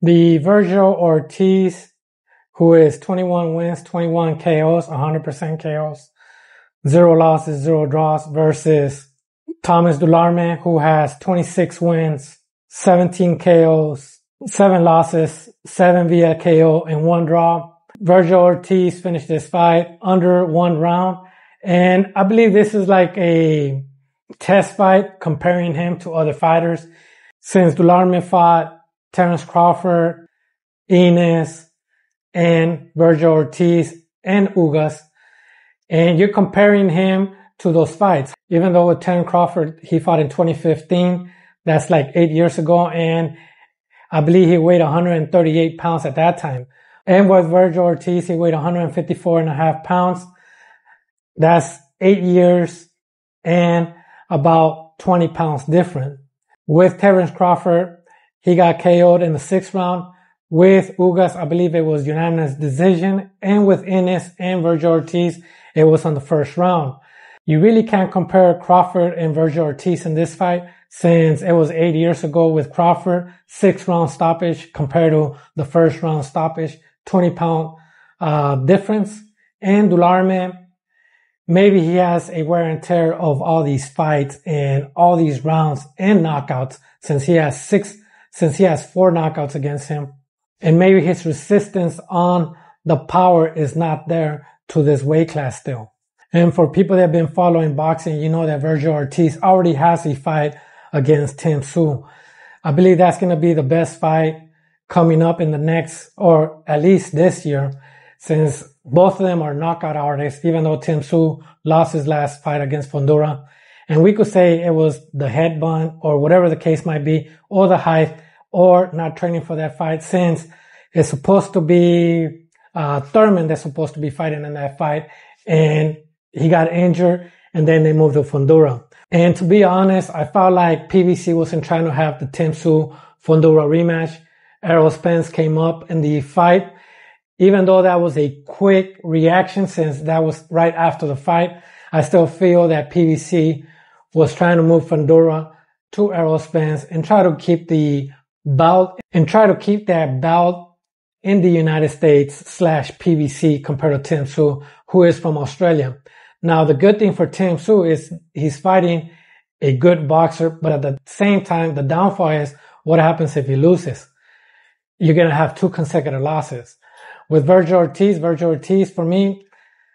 The Vergil Ortiz, who is 21 wins, 21 KOs, 100% KOs, 0 losses, 0 draws, versus Thomas Dulorme, who has 26 wins, 17 KOs, 7 losses, 7 via KO, and 1 draw. Vergil Ortiz finished this fight under 1 round. And I believe this is like a test fight comparing him to other fighters. Since Dulorme fought Terence Crawford, Enes, and Vergil Ortiz, and Ugas, and you're comparing him to those fights. Even though with Terence Crawford, he fought in 2015, that's like 8 years ago, and I believe he weighed 138 pounds at that time. And with Vergil Ortiz, he weighed 154.5 pounds. That's 8 years and about 20 pounds different. With Terence Crawford, he got KO'd in the 6th round. With Ugas, I believe it was unanimous decision. And with Enes and Vergil Ortiz, it was on the 1st round. You really can't compare Crawford and Vergil Ortiz in this fight, since it was 8 years ago with Crawford, 6 round stoppage compared to the 1st round stoppage, 20-pound difference. And Dulorme, maybe he has a wear and tear of all these fights and all these rounds and knockouts, since he has 4 knockouts against him. And maybe his resistance on the power is not there to this weight class still. And for people that have been following boxing, you know that Vergil Ortiz already has a fight against Tim Tszyu. I believe that's going to be the best fight coming up in the next, or at least this year, since both of them are knockout artists, even though Tim Tszyu lost his last fight against Fundora. And we could say it was the headbutt or whatever the case might be, or the height, or not training for that fight, since it's supposed to be Thurman that's supposed to be fighting in that fight, and he got injured, and then they moved to Fundora. And to be honest, I felt like PBC wasn't trying to have the Tim Tszyu Fundora rematch. Errol Spence came up in the fight. Even though that was a quick reaction, since that was right after the fight, I still feel that PBC was trying to move Fundora to Errol Spence and try to keep the belt, and try to keep that belt in the United States / PBC compared to Tim Tszyu, who is from Australia. Now, the good thing for Tim Tszyu is he's fighting a good boxer, but at the same time, the downfall is what happens if he loses. You're going to have 2 consecutive losses. With Vergil Ortiz, for me,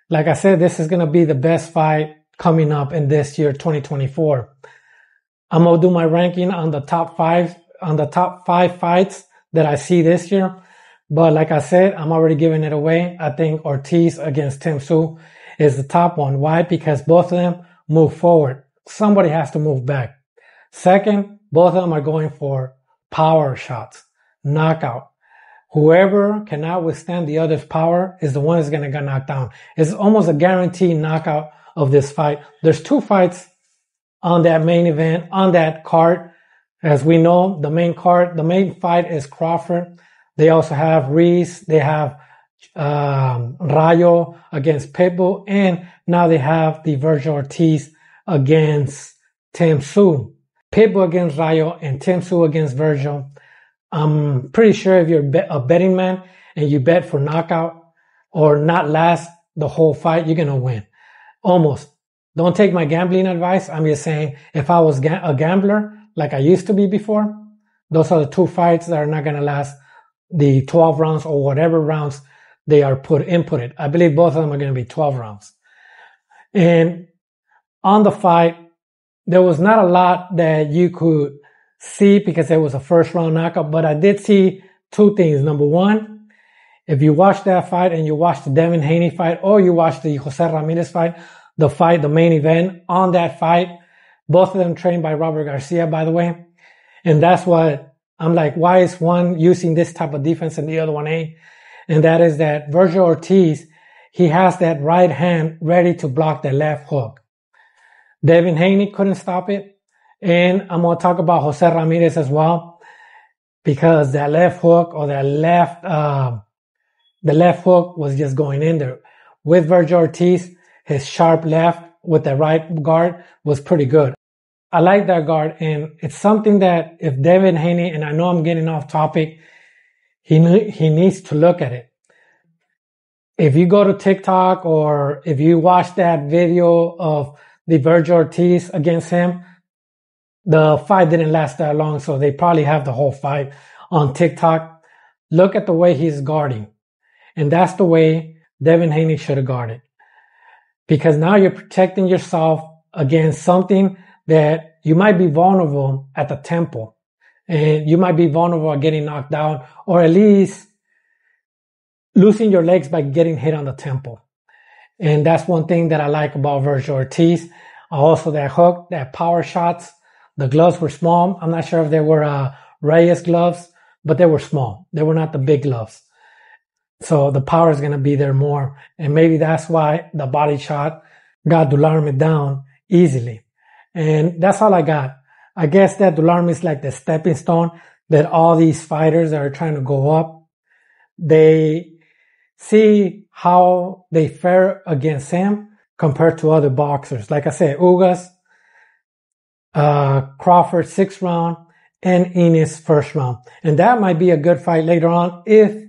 like I said, this is going to be the best fight coming up in this year, 2024. I'm going to do my ranking on the top 5 fights that I see this year. But like I said, I'm already giving it away. I think Ortiz against Tim Tszyu is the top one. Why? Because both of them move forward. Somebody has to move back. Second, both of them are going for power shots, knockout. Whoever cannot withstand the other's power is the one that's going to get knocked down. It's almost a guaranteed knockout of this fight. There's 2 fights on that main event, on that card. As we know, the main fight is Crawford. They also have Reese. They have Rayo against Pitbull. And now they have the Vergil Ortiz against Tim Tszyu. Pitbull against Rayo and Tim Tszyu against Vergil. I'm pretty sure if you're a betting man and you bet for knockout or not last the whole fight, you're going to win. Almost. Don't take my gambling advice. I'm just saying, if I was a gambler like I used to be before, those are the 2 fights that are not going to last the 12 rounds or whatever rounds they are inputted. I believe both of them are going to be 12 rounds. And on the fight, there was not a lot that you could see because it was a 1st round knockout, but I did see 2 things. Number 1, if you watch that fight and you watch the Devin Haney fight, or you watch the Jose Ramirez fight, the main event on that fight, both of them trained by Robert Garcia, by the way. And that's what I'm like, why is one using this type of defense and the other one ain't? And that is that Vergil Ortiz, he has that right hand ready to block the left hook. Devin Haney couldn't stop it. And I'm going to talk about Jose Ramirez as well, because that left hook or the left hook was just going in there. With Vergil Ortiz, his sharp left with the right guard was pretty good. I like that guard, and it's something that if Devin Haney, and I know I'm getting off topic, he needs to look at it. If you go to TikTok or if you watch that video of the Vergil Ortiz against him, the fight didn't last that long, so they probably have the whole fight on TikTok. Look at the way he's guarding. And that's the way Devin Haney should have guarded. Because now you're protecting yourself against something that you might be vulnerable at the temple. And you might be vulnerable at getting knocked down, or at least losing your legs by getting hit on the temple. And that's one thing that I like about Vergil Ortiz. Also that hook, that power shots. The gloves were small. I'm not sure if they were Reyes gloves, but they were small. They were not the big gloves. So the power is going to be there more. And maybe that's why the body shot got Dulorme down easily. And that's all I got. I guess that Dulorme is like the stepping stone that all these fighters that are trying to go up, they see how they fare against him compared to other boxers. Like I said, Ugas, Crawford 6th round, and Enes 1st round. And that might be a good fight later on if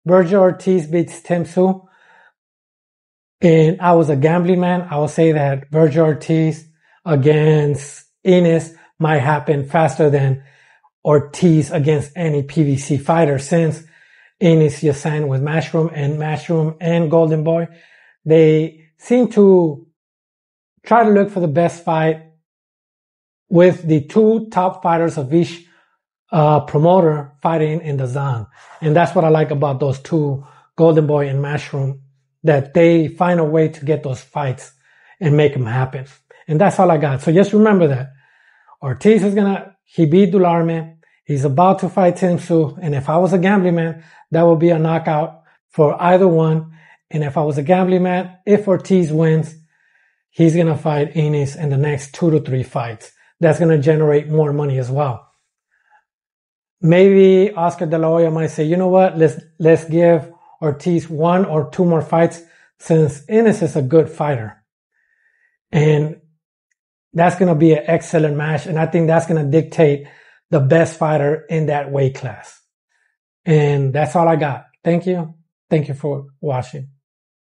Vergil Ortiz beats Tim Tszyu. And I was a gambling man, I would say that Vergil Ortiz against Enes might happen faster than Ortiz against any PBC fighter, since Enes just signed with Matchroom and Golden Boy. They seem to try to look for the best fight with the two top fighters of each promoter fighting in the zone. And that's what I like about those two, Golden Boy and Matchroom, that they find a way to get those fights and make them happen. And that's all I got. So just remember that Ortiz is he beat Dulorme. He's about to fight Tim Tszyu. And if I was a gambling man, that would be a knockout for either one. And if I was a gambling man, if Ortiz wins, he's going to fight Enes in the next 2 to 3 fights. That's going to generate more money as well. Maybe Oscar De La Hoya might say, you know what, let's give Ortiz 1 or 2 more fights, since Enes is a good fighter. And that's going to be an excellent match. And I think that's going to dictate the best fighter in that weight class. And that's all I got. Thank you. Thank you for watching.